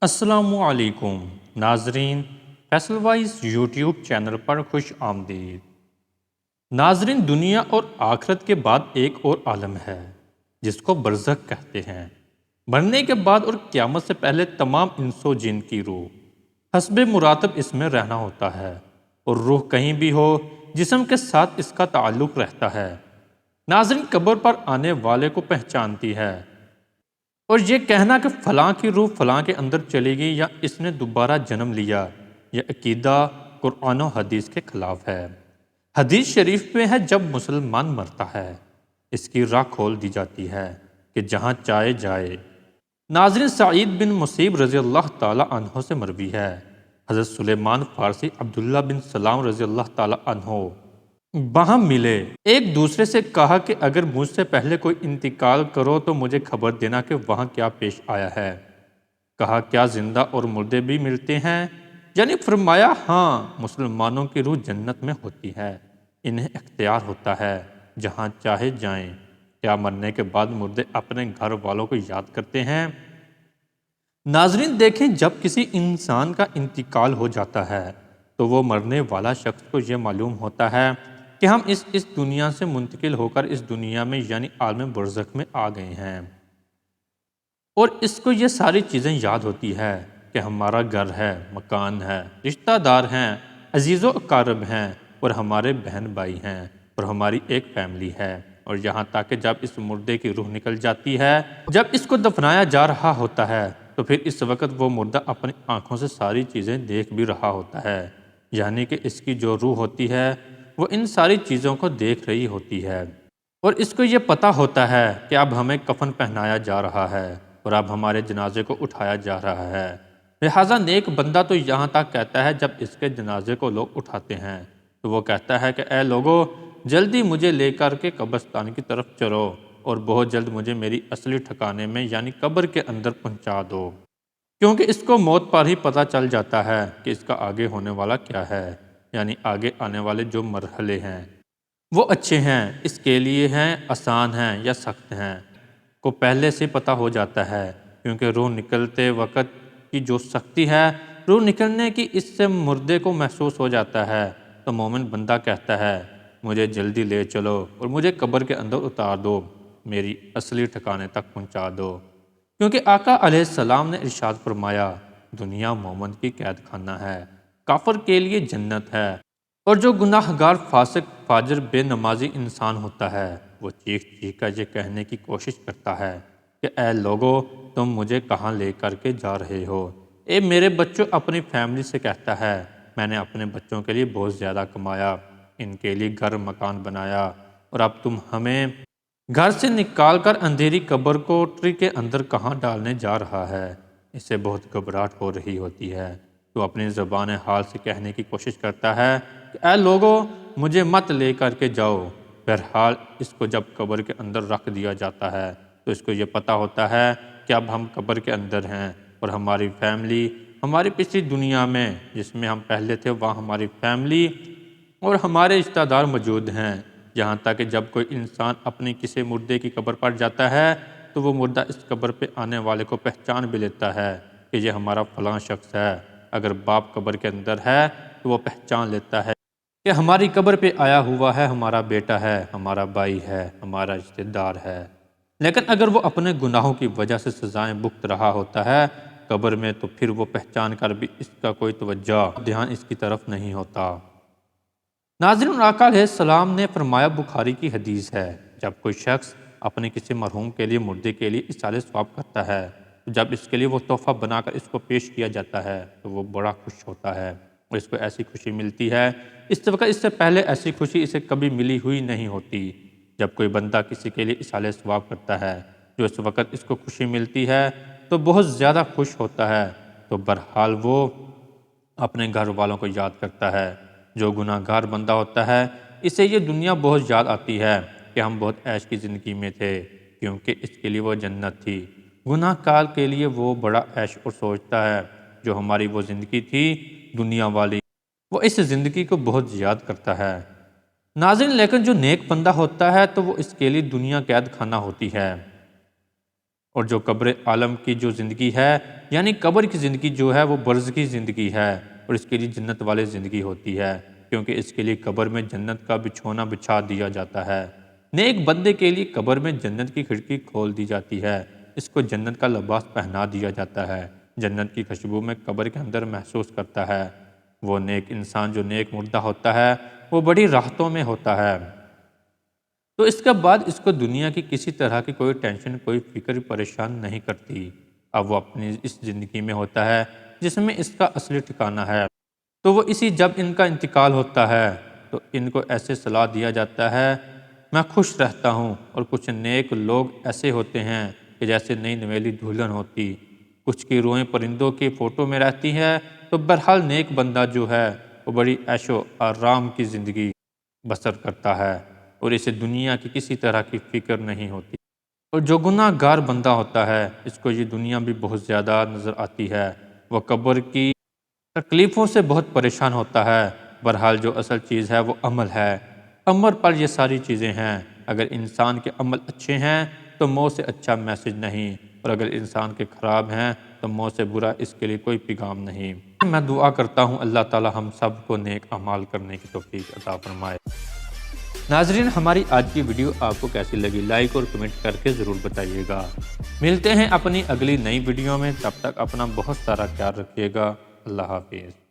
السلام علیکم ناظرین، فیصل وائز یوٹیوب چینل پر خوش آمدید۔ ناظرین، دنیا اور آخرت کے بعد ایک اور عالم ہے جس کو برزخ کہتے ہیں۔ مرنے کے بعد اور قیامت سے پہلے تمام انس و جن کی روح حسب مراتب اس میں رہنا ہوتا ہے، اور روح کہیں بھی ہو جسم کے ساتھ اس کا تعلق رہتا ہے۔ ناظرین، قبر پر آنے والے کو پہچانتی ہے، اور یہ کہنا کہ فلاں کی روح فلاں کے اندر چلی گئی یا اس نے دوبارہ جنم لیا، یہ عقیدہ قرآن و حدیث کے خلاف ہے۔ حدیث شریف میں ہے، جب مسلمان مرتا ہے اس کی راہ کھول دی جاتی ہے کہ جہاں چاہے جائے۔ ناظرین، سعید بن مسیب رضی اللہ تعالی عنہ سے مروی ہے، حضرت سلیمان فارسی عبداللہ بن سلام رضی اللہ تعالی عنہ باہم ملے، ایک دوسرے سے کہا کہ اگر مجھ سے پہلے کوئی انتقال کرو تو مجھے خبر دینا کہ وہاں کیا پیش آیا ہے۔ کہا، کیا زندہ اور مردے بھی ملتے ہیں؟ یعنی فرمایا، ہاں، مسلمانوں کی روح جنت میں ہوتی ہے، انہیں اختیار ہوتا ہے جہاں چاہے جائیں۔ کیا مرنے کے بعد مردے اپنے گھر والوں کو یاد کرتے ہیں؟ ناظرین دیکھیں، جب کسی انسان کا انتقال ہو جاتا ہے تو وہ مرنے والا شخص کو یہ معلوم ہوتا ہے کہ ہم اس دنیا سے منتقل ہو کر اس دنیا میں یعنی عالم برزخ میں آ گئے ہیں، اور اس کو یہ ساری چیزیں یاد ہوتی ہے کہ ہمارا گھر ہے، مکان ہے، رشتہ دار ہیں، عزیز و اقارب ہیں، اور ہمارے بہن بھائی ہیں، اور ہماری ایک فیملی ہے۔ اور یہاں تک کہ جب اس مردے کی روح نکل جاتی ہے، جب اس کو دفنایا جا رہا ہوتا ہے، تو پھر اس وقت وہ مردہ اپنی آنکھوں سے ساری چیزیں دیکھ بھی رہا ہوتا ہے، یعنی کہ اس کی جو روح ہوتی ہے وہ ان ساری چیزوں کو دیکھ رہی ہوتی ہے، اور اس کو یہ پتہ ہوتا ہے کہ اب ہمیں کفن پہنایا جا رہا ہے اور اب ہمارے جنازے کو اٹھایا جا رہا ہے۔ لہٰذا نیک بندہ تو یہاں تک کہتا ہے، جب اس کے جنازے کو لوگ اٹھاتے ہیں تو وہ کہتا ہے کہ اے لوگو، جلدی مجھے لے کر کے قبرستان کی طرف چلو اور بہت جلد مجھے میری اصلی ٹھکانے میں یعنی قبر کے اندر پہنچا دو، کیونکہ اس کو موت پر ہی پتہ چل جاتا ہے کہ اس کا آگے ہونے والا کیا ہے، یعنی آگے آنے والے جو مرحلے ہیں وہ اچھے ہیں اس کے لیے ہیں، آسان ہیں یا سخت ہیں، کو پہلے سے پتہ ہو جاتا ہے۔ کیونکہ روح نکلتے وقت کی جو سختی ہے، روح نکلنے کی اس سے مردے کو محسوس ہو جاتا ہے، تو مومن بندہ کہتا ہے، مجھے جلدی لے چلو اور مجھے قبر کے اندر اتار دو، میری اصلی ٹھکانے تک پہنچا دو۔ کیونکہ آقا علیہ السلام نے ارشاد فرمایا، دنیا مومن کی قید خانہ ہے، کافر کے لیے جنت ہے، اور جو گناہ گار فاسق فاجر بے نمازی انسان ہوتا ہے وہ چیخ چیخ کر یہ کہنے کی کوشش کرتا ہے کہ اے لوگو، تم مجھے کہاں لے کر کے جا رہے ہو؟ اے میرے بچوں، اپنی فیملی سے کہتا ہے، میں نے اپنے بچوں کے لیے بہت زیادہ کمایا، ان کے لیے گھر مکان بنایا، اور اب تم ہمیں گھر سے نکال کر اندھیری قبر کوٹری کے اندر کہاں ڈالنے جا رہا ہے؟ اس سے بہت گھبراہٹ ہو رہی ہوتی ہے، تو اپنی زبان حال سے کہنے کی کوشش کرتا ہے کہ اے لوگو، مجھے مت لے کر کے جاؤ۔ بہرحال اس کو جب قبر کے اندر رکھ دیا جاتا ہے تو اس کو یہ پتہ ہوتا ہے کہ اب ہم قبر کے اندر ہیں، اور ہماری فیملی ہماری پچھلی دنیا میں جس میں ہم پہلے تھے وہاں ہماری فیملی اور ہمارے رشتہ دار موجود ہیں۔ یہاں تک کہ جب کوئی انسان اپنی کسی مردے کی قبر پر جاتا ہے تو وہ مردہ اس قبر پہ آنے والے کو پہچان بھی لیتا ہے کہ یہ ہمارا فلاں شخص ہے۔ اگر باپ قبر کے اندر ہے تو وہ پہچان لیتا ہے کہ ہماری قبر پہ آیا ہوا ہے، ہمارا بیٹا ہے، ہمارا بھائی ہے، ہمارا رشتہ دار ہے۔ لیکن اگر وہ اپنے گناہوں کی وجہ سے سزائیں بھگت رہا ہوتا ہے قبر میں، تو پھر وہ پہچان کر بھی اس کا کوئی توجہ دھیان اس کی طرف نہیں ہوتا۔ ناظرین، آقا علیہ السلام نے فرمایا، بخاری کی حدیث ہے، جب کوئی شخص اپنے کسی مرحوم کے لیے مردے کے لیے اصالہ ثواب کرتا ہے تو جب اس کے لیے وہ تحفہ بنا کر اس کو پیش کیا جاتا ہے تو وہ بڑا خوش ہوتا ہے، اور اس کو ایسی خوشی ملتی ہے اس وقت اس سے پہلے ایسی خوشی اسے کبھی ملی ہوئی نہیں ہوتی۔ جب کوئی بندہ کسی کے لیے اصالہ ثواب کرتا ہے جو اس وقت اس کو خوشی ملتی ہے تو بہت زیادہ خوش ہوتا ہے، تو بہرحال وہ اپنے گھر والوں کو یاد کرتا ہے۔ جو گناہ گار بندہ ہوتا ہے اسے یہ دنیا بہت یاد آتی ہے کہ ہم بہت عیش کی زندگی میں تھے، کیونکہ اس کے لیے وہ جنت تھی۔ گناہ کار کے لیے وہ بڑا عیش اور سوچتا ہے، جو ہماری وہ زندگی تھی دنیا والی، وہ اس زندگی کو بہت یاد کرتا ہے۔ ناظرین، لیکن جو نیک بندہ ہوتا ہے تو وہ اس کے لیے دنیا قید خانہ ہوتی ہے۔ اور جو قبر عالم کی جو زندگی ہے یعنی قبر کی زندگی جو ہے وہ برزخی زندگی ہے اور اس کے لیے جنت والی زندگی ہوتی ہے، کیونکہ اس کے لیے قبر میں جنت کا بچھونا بچھا دیا جاتا ہے۔ نیک بندے کے لیے قبر میں جنت کی کھڑکی کھول دی جاتی ہے، اس کو جنت کا لباس پہنا دیا جاتا ہے، جنت کی خوشبو میں قبر کے اندر محسوس کرتا ہے۔ وہ نیک انسان جو نیک مردہ ہوتا ہے وہ بڑی راحتوں میں ہوتا ہے، تو اس کے بعد اس کو دنیا کی کسی طرح کی کوئی ٹینشن، کوئی فکر پریشان نہیں کرتی۔ اب وہ اپنی اس زندگی میں ہوتا ہے جس میں اس کا اصلی ٹھکانہ ہے، تو وہ جب ان کا انتقال ہوتا ہے تو ان کو ایسے صلاح دیا جاتا ہے میں خوش رہتا ہوں، اور کچھ نیک لوگ ایسے ہوتے ہیں کہ جیسے نئی نویلی دلہن ہوتی، کچھ کی روحیں پرندوں کی فوٹو میں رہتی ہے، تو بہرحال نیک بندہ جو ہے وہ بڑی عیش و آرام کی زندگی بسر کرتا ہے اور اسے دنیا کی کسی طرح کی فکر نہیں ہوتی۔ اور جو گناہ گار بندہ ہوتا ہے اس کو یہ دنیا بھی بہت زیادہ نظر آتی ہے، وہ قبر کی تکلیفوں سے بہت پریشان ہوتا ہے۔ بہرحال جو اصل چیز ہے وہ عمل ہے، عمل پر یہ ساری چیزیں ہیں۔ اگر انسان کے عمل اچھے ہیں تو موت سے اچھا میسج نہیں، اور اگر انسان کے خراب ہیں تو موت سے برا اس کے لیے کوئی پیغام نہیں۔ میں دعا کرتا ہوں اللہ تعالی ہم سب کو نیک اعمال کرنے کی توفیق عطا فرمائے۔ ناظرین، ہماری آج کی ویڈیو آپ کو کیسی لگی لائک اور کمنٹ کر کے ضرور بتائیے گا۔ ملتے ہیں اپنی اگلی نئی ویڈیو میں، تب تک اپنا بہت سارا خیال رکھیے گا۔ اللہ حافظ۔